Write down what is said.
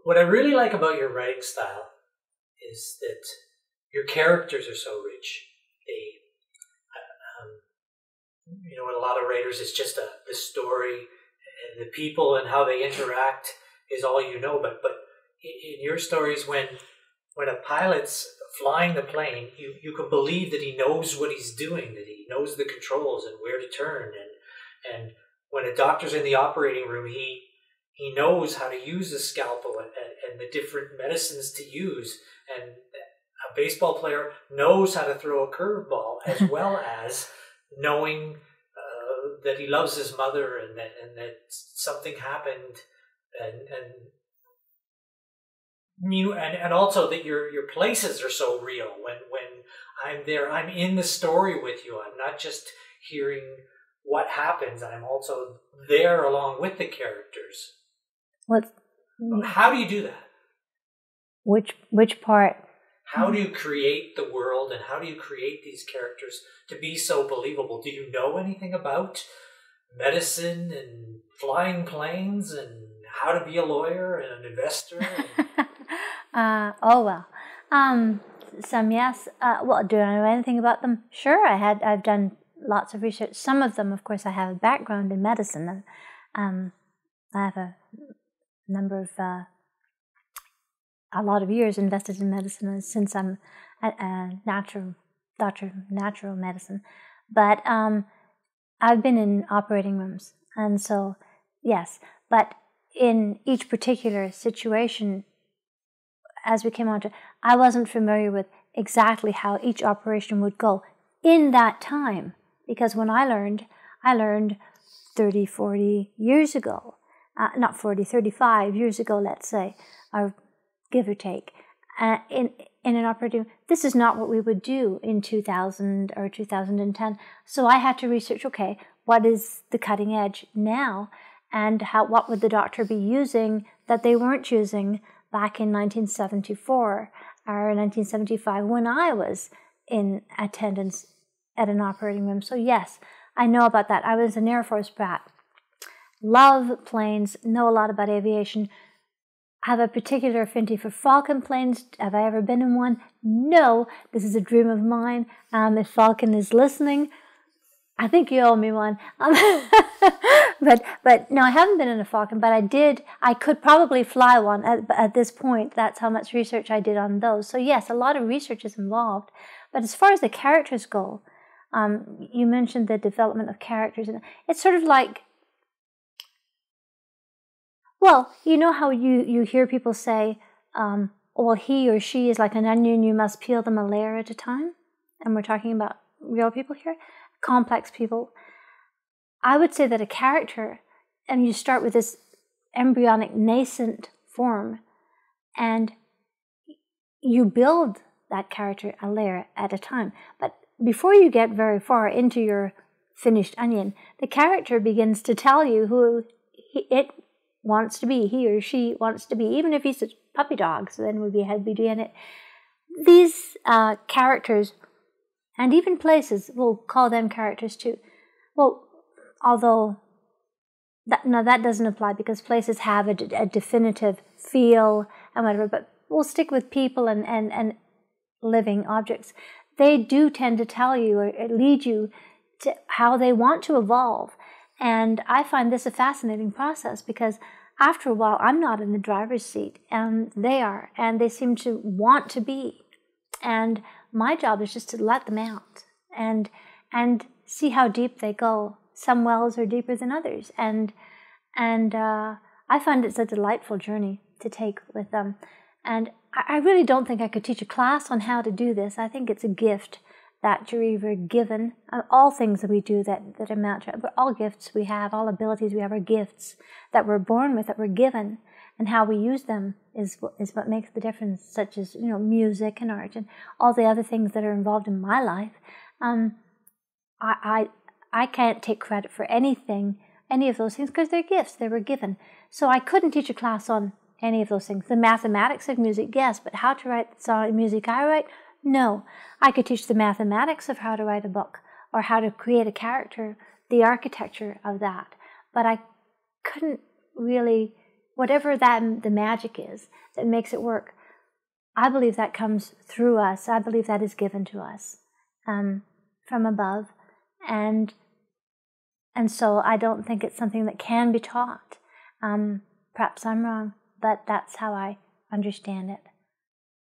What I really like about your writing style is that your characters are so rich. They, with a lot of writers, it's just the story and the people and how they interact is all you know. But in your stories, when a pilot's flying the plane, you can believe that he knows what he's doing, that he knows the controls and where to turn. And when a doctor's in the operating room, he knows how to use the scalpel and the different medicines to use. And a baseball player knows how to throw a curveball as well as knowing that he loves his mother and that something happened and also that your places are so real. When I'm there, I'm in the story with you. I'm not just hearing what happens. I'm also there along with the characters. How do you do that? Which part? How do you create the world and how do you create these characters to be so believable? Do you know anything about medicine and flying planes and how to be a lawyer and an investor? Some yes. Do I know anything about them? Sure, I've done lots of research. Some of them, of course, I have a background in medicine. I have a number of a lot of years invested in medicine since I'm a natural medicine. But I've been in operating rooms, and so yes. But in each particular situation, as we came on to, I wasn't familiar with exactly how each operation would go in that time, because when I learned 30, 40 years ago, not 40, 35 years ago, let's say, or give or take, in an operating room. This is not what we would do in 2000 or 2010. So I had to research, okay, what is the cutting edge now, and what would the doctor be using that they weren't using back in 1974 or 1975 when I was in attendance at an operating room. So yes, I know about that. I was an Air Force brat. Love planes, know a lot about aviation. Have a particular affinity for Falcon planes. Have I ever been in one? No. This is a dream of mine. If Falcon is listening, I think you owe me one. But no, I haven't been in a Falcon, but I could probably fly one at this point. That's how much research I did on those. So yes, a lot of research is involved. But as far as the characters go, you mentioned the development of characters. And it's sort of like, well, you know how you hear people say, well, he or she is like an onion, you must peel them a layer at a time? And we're talking about real people here, complex people. I would say that a character, and you start with this embryonic nascent form, and you build that character a layer at a time. But before you get very far into your finished onion, the character begins to tell you who it wants to be, he or she wants to be, even if he's a puppy dog, so then we'd be doing it. These characters, and even places, we'll call them characters too. Well, although that doesn't apply because places have a definitive feel and whatever, but we'll stick with people and living objects. They do tend to tell you or lead you to how they want to evolve. And I find this a fascinating process because after a while, I'm not in the driver's seat, and they are, and they seem to want to be. And my job is just to let them out and see how deep they go. Some wells are deeper than others, and I find it's a delightful journey to take with them. And I really don't think I could teach a class on how to do this. I think it's a gift that you're either given. All things that we do that amount to, but all gifts we have, all abilities we have are gifts that we're born with, that we're given, and how we use them is what makes the difference, such as, music and art and all the other things that are involved in my life. I can't take credit for any of those things, because they're gifts, they were given. So I couldn't teach a class on any of those things. The mathematics of music, yes, but how to write the song music I write, no. I could teach the mathematics of how to write a book or how to create a character, the architecture of that. But I couldn't really whatever the magic is that makes it work, I believe that comes through us. I believe that is given to us from above. And so I don't think it's something that can be taught. Perhaps I'm wrong, but that's how I understand it.